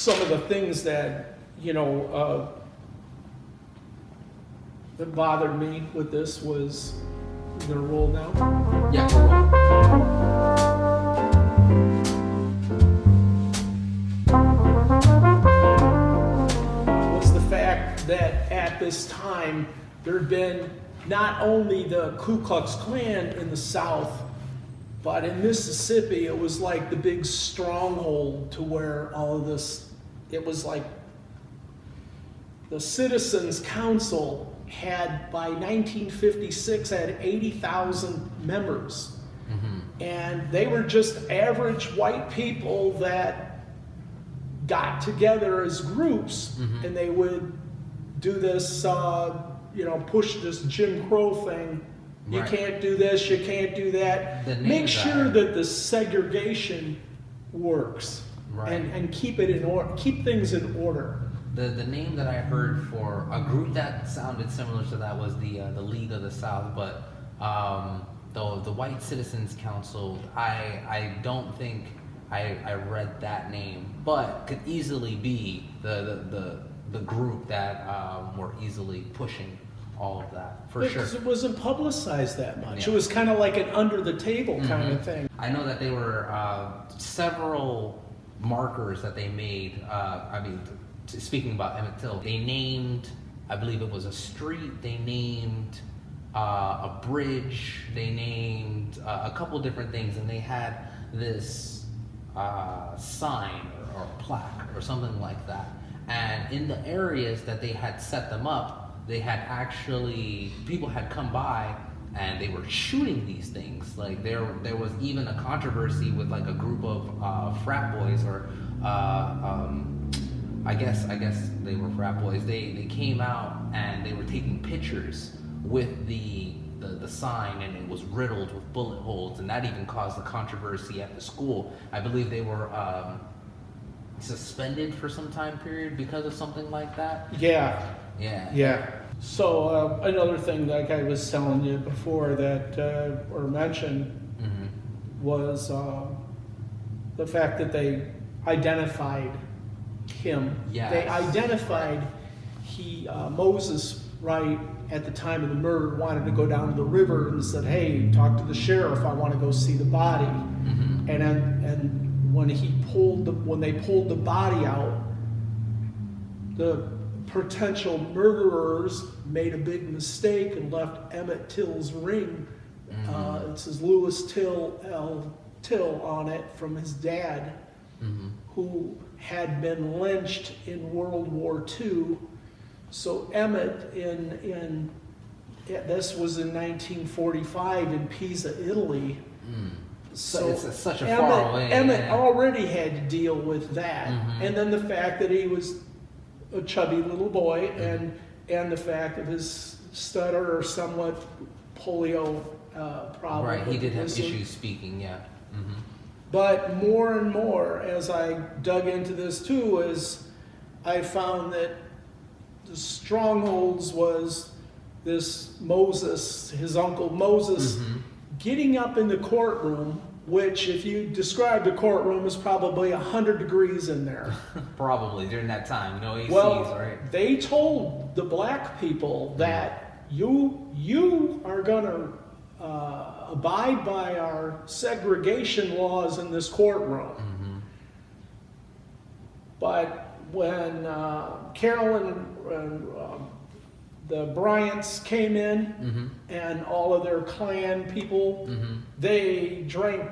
some of the things that, that bothered me with this was, you gonna roll now? Yeah, we're rolling. Was the fact that at this time there had been not only the Ku Klux Klan in the South, but in Mississippi it was like the big stronghold to where all of this, it was like the Citizens Council had, by 1956, had 80,000 members. Mm-hmm. And they were just average white people that got together as groups, mm-hmm. and they would do this, push this Jim Crow thing. You Right. can't do this, you can't do that. Make sure that the segregation works, Right. and keep it in order, keep things in order. The name that I heard for a group that sounded similar to that was the League of the South, but the White Citizens Council, I don't think I read that name, but could easily be the group that were easily pushing all of that, for sure. Because it wasn't publicized that much. Yeah. It was kind of like an under the table kind Mm-hmm. of thing. I know that they were several markers that they made. Speaking about Emmett Till, they named, I believe it was a street, they named a bridge, they named a couple different things, and they had this sign or plaque or something like that. And in the areas that they had set them up, they had actually, people had come by and they were shooting these things. Like there was even a controversy with like a group of frat boys, or I guess they were frat boys. They came out and they were taking pictures with the sign, and it was riddled with bullet holes, and that even caused a controversy at the school. I believe they were suspended for some time period because of something like that. Yeah. Yeah. So another thing, like I was telling you before, that or mentioned, Mm-hmm. was the fact that they identified him. Yes. They identified Moses, right at the time of the murder, wanted to go down to the river and said, "Hey, talk to the sheriff. I want to go see the body." Mm-hmm. And when they pulled the body out, the potential murderers made a big mistake and left Emmett Till's ring. Mm-hmm. It says Louis Till on it, from his dad, Mm-hmm. who had been lynched in World War II. So Emmett, this was in 1945 in Pisa, Italy. So it's such a Emmett, far away. Emmett already had to deal with that, Mm-hmm. and then the fact that he was a chubby little boy, Mm-hmm. and the fact of his stutter or somewhat polio problem. Right, he did have was- issues speaking, yeah. Mm-hmm. But more and more, as I dug into this too, is I found that the strongholds was this Moses, his uncle Moses, Mm-hmm. getting up in the courtroom, which, if you describe the courtroom, is probably 100 degrees in there. Probably during that time, no ACs, Well, right? they told the black people that you are going to abide by our segregation laws in this courtroom. Mm-hmm. But when Carolyn, the Bryants came in, Mm-hmm. and all of their Klan people, Mm-hmm. they drank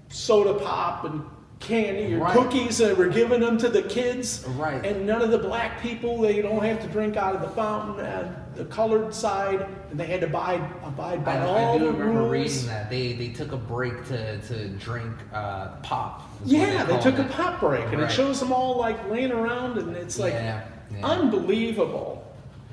soda pop and candy or Right. cookies, and were giving them to the kids. Right. And none of the black people, they don't have to drink out of the fountain, and the colored side, and they had to abide by all I do the remember rules. reading that. They took a break to drink pop. is what Yeah, they called took a it. pop break, and Right. it shows them all like laying around, and it's like Yeah. unbelievable.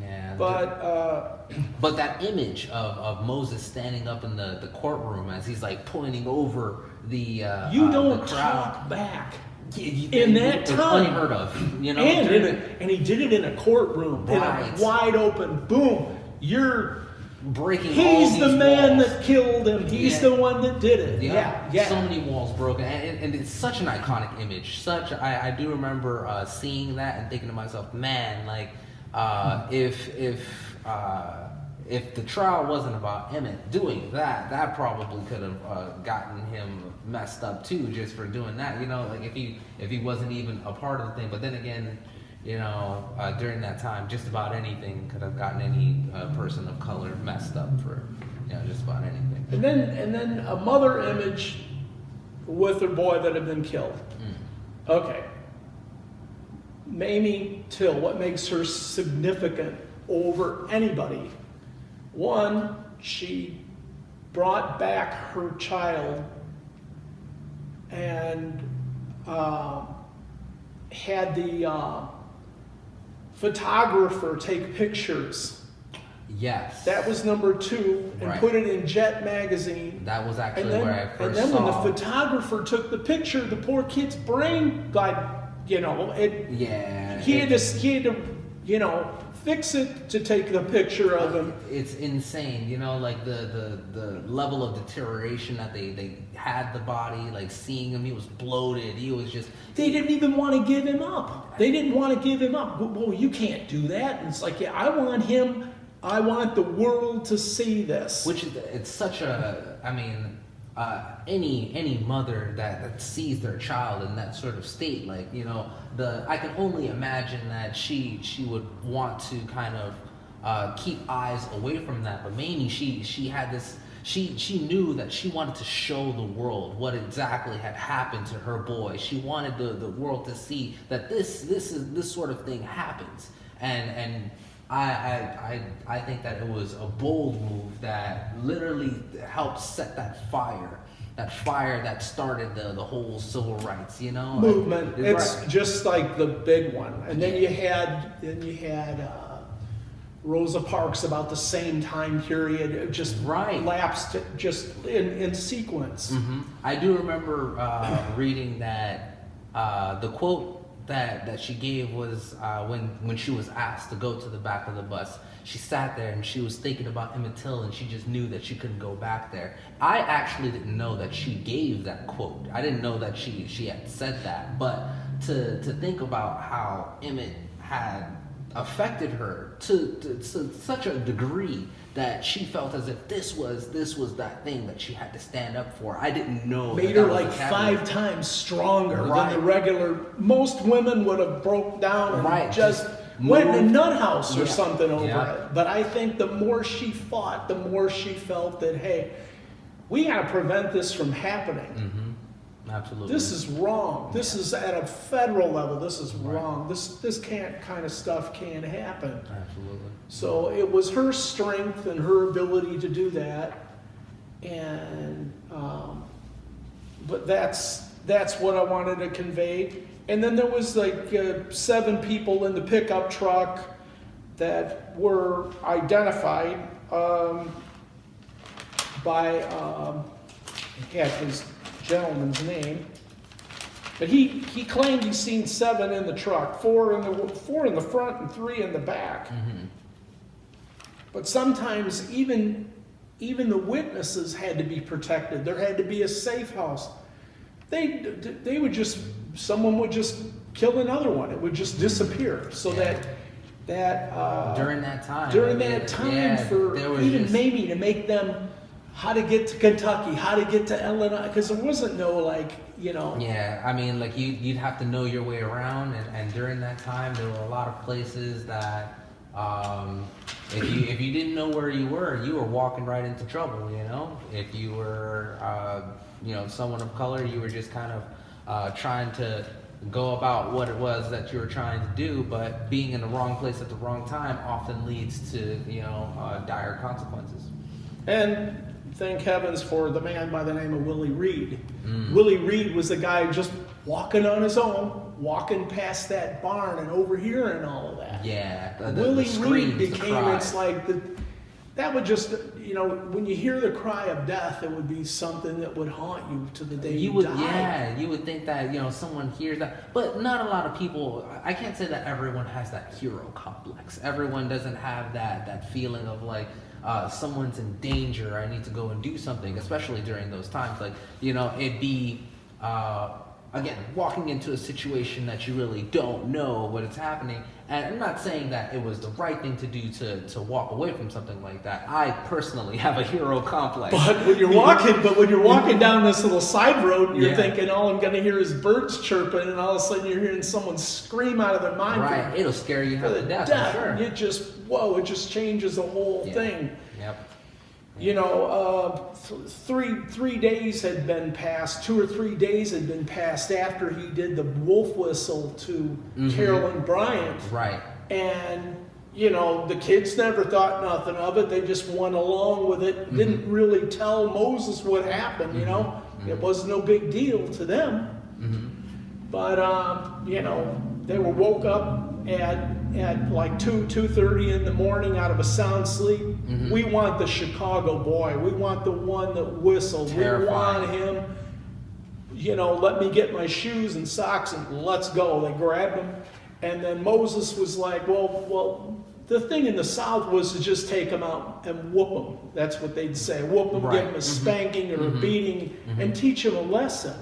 Yeah. But But that image of Moses standing up in the courtroom as he's like pointing over the you don't the crowd. talk back In in that it's time. unheard of, you know. and he did it in a courtroom, in Right. a wide open boom. You're breaking all He's these the man walls. that killed him. He's the one that did it. Yeah. So many walls broken, and it's such an iconic image. I do remember seeing that and thinking to myself, man, like if the trial wasn't about Emmett doing that, that probably could have gotten him messed up too, just for doing that. Like if he wasn't even a part of the thing. But then again, during that time, just about anything could have gotten any person of color messed up for just about anything. And then a mother image with her boy that had been killed. Okay. Mamie Till, what makes her significant over anybody? One, she brought back her child and had the photographer take pictures. Yes. That was number 2, and Right. put it in Jet magazine. That was actually And where I then, first and then saw. when the photographer took the picture, the poor kid's brain got, he had to, fix it to take the picture of him. It's insane, like the level of deterioration that they had the body, like seeing him, he was bloated, he was just... They didn't even want to give him up. They didn't want to give him up. Well, you can't do that. And it's like, yeah, I want him, I want the world to see this. Which is, it's such a, any mother that sees their child in that sort of state, like, I can only imagine that she would want to kind of keep eyes away from that. But Mamie, she had this, she knew that she wanted to show the world what exactly had happened to her boy. She wanted the world to see that this sort of thing happens. And I think that it was a bold move that literally helped set that fire that started the whole civil rights, movement. It's right. just like the big one. And then you had Rosa Parks about the same time period, it just Right. lapsed just in sequence. Mm-hmm. I do remember reading that the quote that she gave was when she was asked to go to the back of the bus. She sat there and she was thinking about Emmett Till, and she just knew that she couldn't go back there. I actually didn't know that she gave that quote. I didn't know that she had said that. But to think about how Emmett had affected her to such a degree that she felt as if this was that thing that she had to stand up for. I didn't know. Made that her was like a category. 5 times stronger Right. than the regular. Most women would have broke down and Right, just just went in a moved. nut house or Yeah. something over Yeah. it. But I think the more she fought, the more she felt that, hey, we got to prevent this from happening. Mm-hmm. Absolutely. This is wrong. This is at a federal level. This is Right. wrong. This kind of stuff can't happen. Absolutely. So it was her strength and her ability to do that, and but that's what I wanted to convey. And then there was like 7 people in the pickup truck that were identified by I had his gentleman's name, but he claimed he's seen 7 in the truck, 4 in the front and 3 in the back. Mm-hmm. But sometimes even the witnesses had to be protected. There had to be a safe house. They would just, someone would just kill another one. It would just disappear. So Yeah. that during that time. for there was even just, maybe to make them how to get to Kentucky, how to get to Illinois, because there wasn't no Yeah, I mean, like you'd have to know your way around, and during that time, there were a lot of places that if you didn't know where you were walking right into trouble. If you were someone of color, you were just kind of trying to go about what it was that you were trying to do, but being in the wrong place at the wrong time often leads to dire consequences. And thank heavens for the man by the name of Willie Reed. Mm. Willie Reed was the guy just walking on his own, walking past that barn and overhearing all of that. Yeah, the Willie screams, Reed the became, cries. it's like that would just, when you hear the cry of death, it would be something that would haunt you to the day you would, die. yeah, you would think that, someone hears that, but not a lot of people, I can't say that everyone has that hero complex. Everyone doesn't have that feeling of like, someone's in danger, I need to go and do something, especially during those times. Like, it'd be, again, walking into a situation that you really don't know what is happening. And I'm not saying that it was the right thing to do to walk away from something like that. I personally have a hero complex. But when you're walking down this little side road, and you're thinking, all I'm going to hear is birds chirping, and all of a sudden you're hearing someone scream out of their mind. Right, it'll scare you to death, I'm sure. It just changes the whole thing. Yep. 3 days had been passed, 2 or 3 days had been passed after he did the wolf whistle to Carolyn Bryant. Right. And, the kids never thought nothing of it. They just went along with it. Didn't really tell Moses what happened, It was no big deal to them. But, they were woke up at like 2:30 in the morning out of a sound sleep. We want the Chicago boy. We want the one that whistled. Terrifying. We want him. Let me get my shoes and socks and let's go. They grabbed him. And then Moses was like, well, the thing in the South was to just take him out and whoop him. That's what they'd say. Whoop him, give him a spanking or a beating, and teach him a lesson.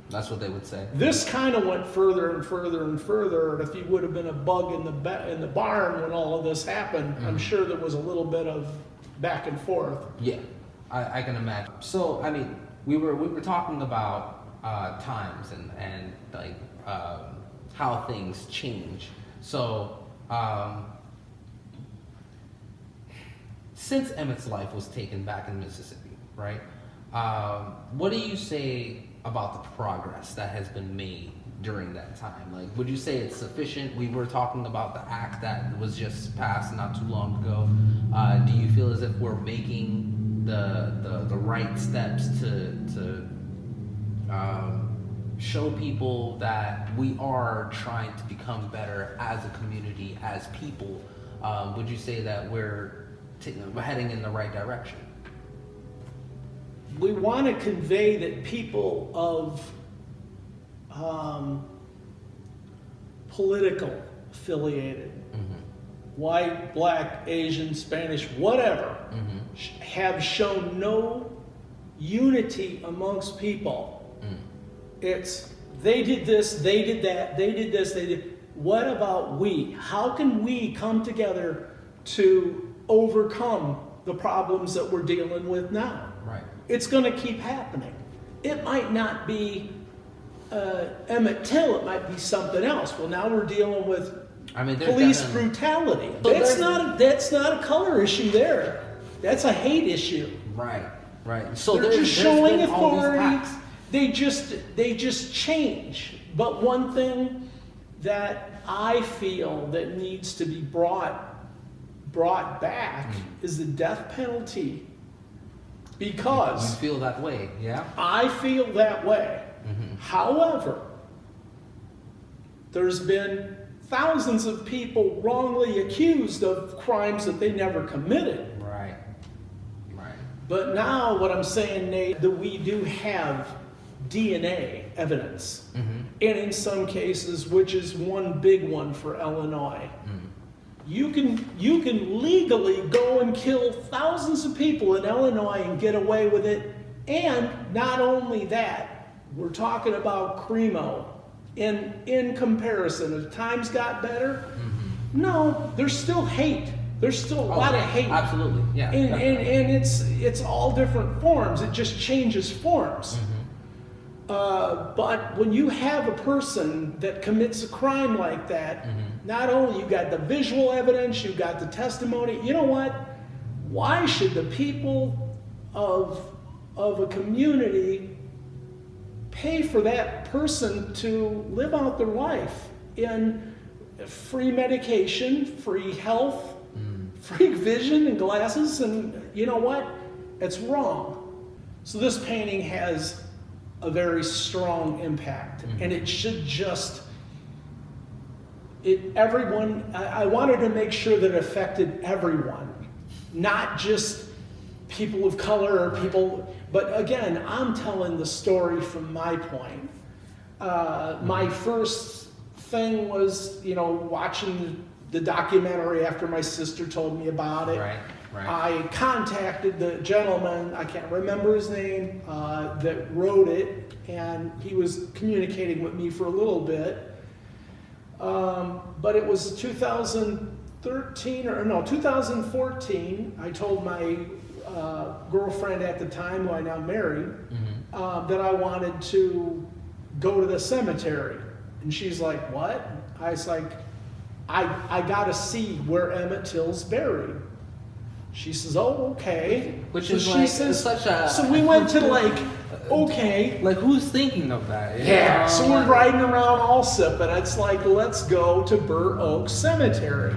That's what they would say. This kind of went further and further and further. And if you would have been a bug in the barn when all of this happened, I'm sure there was a little bit of back and forth. Yeah, I can imagine. So, I mean, we were talking about times and like how things change. So, since Emmett's life was taken back in Mississippi, right? What do you say about the progress that has been made during that time? Like, would you say it's sufficient? We were talking about the act that was just passed not too long ago. Do you feel as if we're making the right steps to show people that we are trying to become better as a community, as people? Would you say that we're heading in the right direction? We want to convey that people of political affiliated, white, black, Asian, Spanish, whatever, have shown no unity amongst people. It's they did this, they did that, they did this, they did. What about we? How can we come together to overcome the problems that we're dealing with now? Right. It's going to keep happening. It might not be Emmett Till. It might be something else. Well, now we're dealing with police brutality. That's not a color issue there. That's a hate issue. Right. So they're just showing authority. They just change. But one thing that I feel that needs to be brought back is the death penalty. Because you feel that way, yeah? I feel that way. However, there's been thousands of people wrongly accused of crimes that they never committed. Right. But now what I'm saying, Nate, that we do have DNA evidence. And in some cases, which is one big one for Illinois, you can legally go and kill thousands of people in Illinois and get away with it. And not only that, we're talking about Cremo. In comparison, as times got better, no, there's still hate. There's still a lot of hate. Absolutely, yeah. And it's all different forms. It just changes forms. But when you have a person that commits a crime like that, not only you got the visual evidence, you got the testimony. You know what? Why should the people of a community pay for that person to live out their life in free medication, free health, free vision and glasses? And you know what? It's wrong. So this painting has a very strong impact, and it should just everyone. I wanted to make sure that it affected everyone, not just people of color or people, but again, I'm telling the story from my point. My first thing was, watching the documentary after my sister told me about it. Right. I contacted the gentleman, I can't remember his name, that wrote it, and he was communicating with me for a little bit. But it was 2014. I told my girlfriend at the time, who I now married, that I wanted to go to the cemetery. And she's like, what? I was like, I gotta see where Emmett Till's buried. She says, oh, okay. Which so is she like, says, such a... So we went to okay. Like, who's thinking of that? Yeah, so we're riding around Allsip, and it's like, let's go to Burr Oak Cemetery.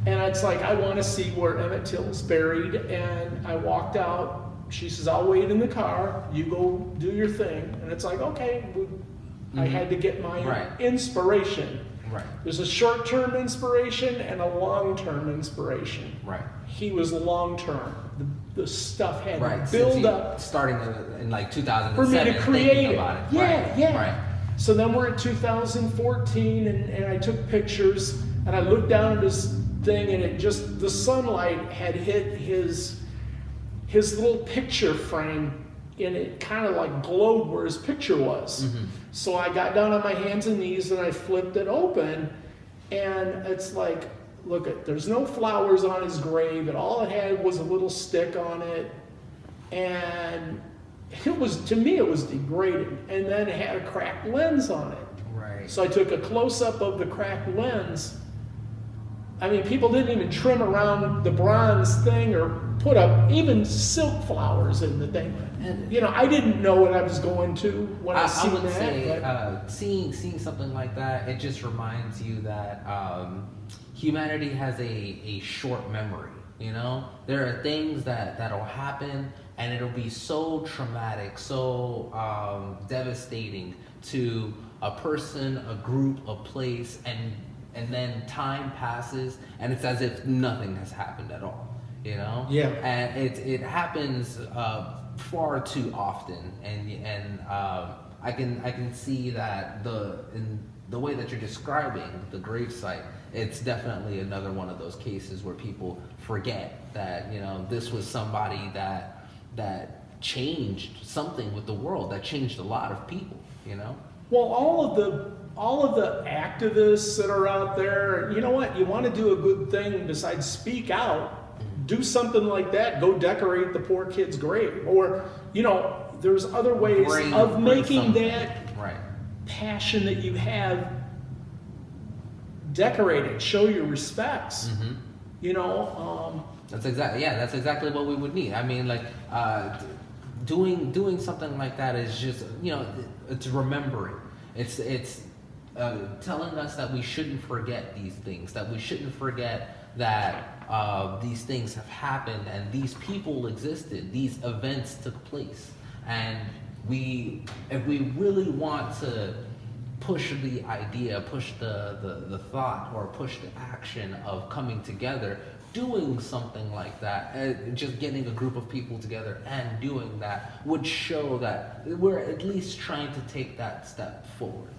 And it's like, I want to see where Emmett Till's buried. And I walked out. She says, I'll wait in the car. You go do your thing. And it's like, okay. I had to get my inspiration. Right. There's a short-term inspiration and a long-term inspiration. Right. He was long-term. The stuff had to Since build up. Starting in like 2007. For me to create it. About it. Yeah. Right. So then we're at 2014, and I took pictures, and I looked down at this thing, and it just, the sunlight had hit his little picture frame, and it kind of like glowed where his picture was. So I got down on my hands and knees and I flipped it open, and it's like, look, there's no flowers on his grave, and all it had was a little stick on it, and it was, to me, it was degrading. And then it had a cracked lens on it. Right. So I took a close-up of the cracked lens. I mean, people didn't even trim around the bronze thing or put up even silk flowers in the thing. And, I didn't know what I was going to when I seen would that. say, seeing something like that, it just reminds you that humanity has a short memory. There are things that'll happen, and it'll be so traumatic, so devastating to a person, a group, a place, and then time passes, and it's as if nothing has happened at all. Yeah. And it happens far too often, and I can see that in the way that you're describing the gravesite, it's definitely another one of those cases where people forget that this was somebody that changed something with the world, that changed a lot of people. Well, all of the activists that are out there, you know what? You want to do a good thing besides speak out, do something like that. Go decorate the poor kid's grave, or there's other ways of making that passion that you have decorated. Show your respects. That's exactly what we would need. I mean, like doing something like that is just it's remembering. It's telling us that we shouldn't forget these things, that we shouldn't forget that these things have happened and these people existed, these events took place. And if we really want to push the idea, push the thought, or push the action of coming together, doing something like that, just getting a group of people together and doing that would show that we're at least trying to take that step forward.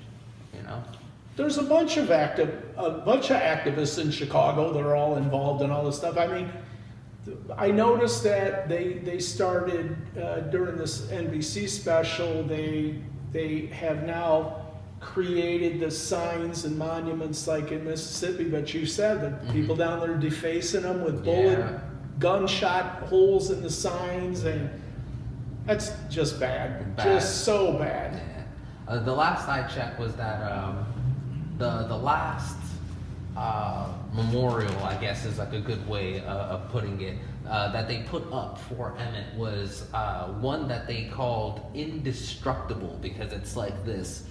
There's a bunch of activists in Chicago that are all involved in all this stuff. I mean, I noticed that they started during this NBC special. They have now created the signs and monuments like in Mississippi, but you said that people down there defacing them with gunshot holes in the signs, and that's just bad. Just so bad. Yeah. The last I checked was that the last memorial, I guess is like a good way of putting it, that they put up for Emmett was one that they called indestructible, because it's like this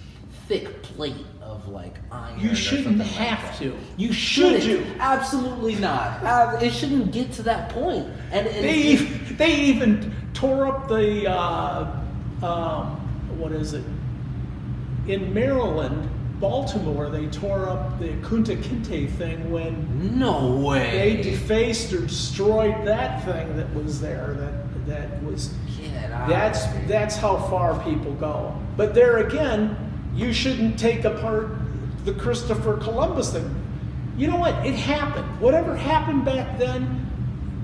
thick plate of like iron. You shouldn't have to. You shouldn't. Absolutely not. It shouldn't get to that point. And they even tore up the what is it? In Maryland, Baltimore, they tore up the Kunta Kinte thing when No way. they defaced or destroyed that thing that was there. That was. Get out of here. That's how far people go. But there again, you shouldn't take apart the Christopher Columbus thing. You know what? It happened. Whatever happened back then,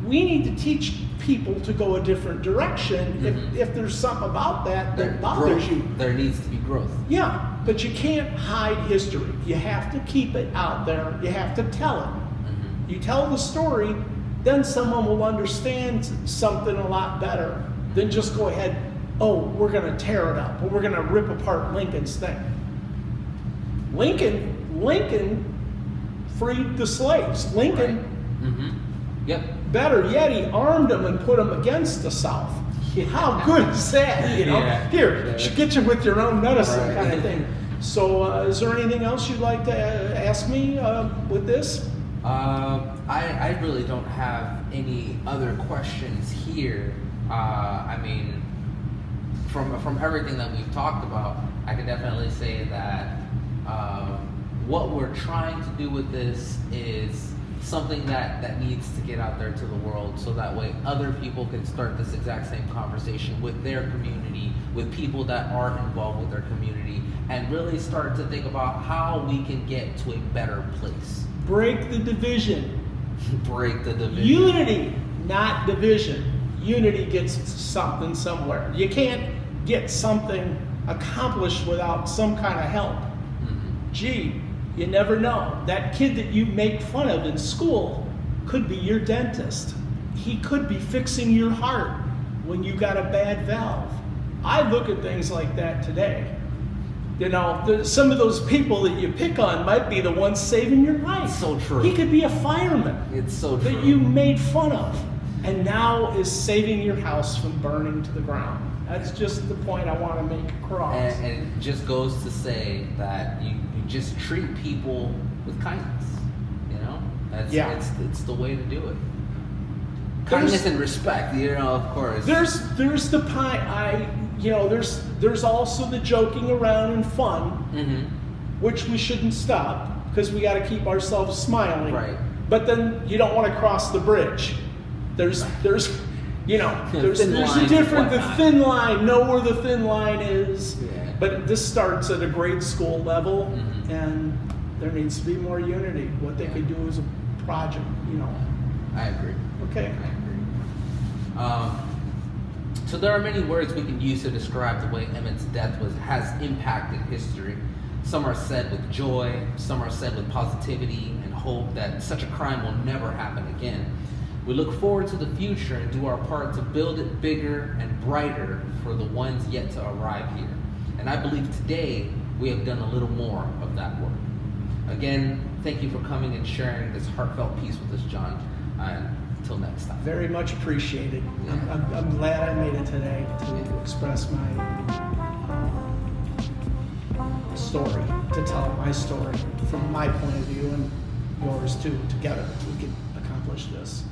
we need to teach people to go a different direction. Mhm. If there's something about that There- bothers growth. you. There needs to be growth. Yeah, but you can't hide history. You have to keep it out there. You have to tell it. Mhm. You tell the story, then someone will understand something a lot better than just go ahead, oh, we're going to tear it up, or we're going to rip apart Lincoln's thing. Lincoln freed the slaves. Lincoln, Right. Mm-hmm. Yep. better yet, he armed them and put them against the South. Yeah. How good is that? You know, Yeah. here, Yeah. should get you with your own medicine, Right. kind of thing. So, is there anything else you'd like to ask me with this? I really don't have any other questions here. I mean, from everything that we've talked about, I can definitely say that what we're trying to do with this is something that needs to get out there to the world, so that way other people can start this exact same conversation with their community, with people that are involved with their community, and really start to think about how we can get to a better place. Break the division. Break the division. Unity, not division. Unity gets something somewhere. You can't get something accomplished without some kind of help. Mhm. Gee, you never know. That kid that you make fun of in school could be your dentist. He could be fixing your heart when you got a bad valve. I look at things like that today. You know, some of those people that you pick on might be the ones saving your life. So true. He could be a fireman It's so true. that you made fun of, and now is saving your house from burning to the ground. That's just the point I want to make across. And it just goes to say that you just treat people with kindness. You know, Yeah. it's the way to do it. There's- Kindness and respect, you know, of course. There's the pie. There's also the joking around and fun, Mm-hmm. which we shouldn't stop because we got to keep ourselves smiling. Right. But then you don't want to cross the bridge. There's there's Thin a lines different, and the whatnot. thin line. Know where the thin line is. Yeah. But this starts at a grade school level, Mhm. and there needs to be more unity. What they Yeah. could do as a project, I agree. Okay. I agree. So there are many words we can use to describe the way Emmett's death has impacted history. Some are said with joy, some are said with positivity and hope that such a crime will never happen again. We look forward to the future and do our part to build it bigger and brighter for the ones yet to arrive here. And I believe today we have done a little more of that work. Again, thank you for coming and sharing this heartfelt piece with us, John. Until next time. Very much appreciated. I'm glad I made it today to express my story, to tell my story from my point of view and yours too. Together we can accomplish this.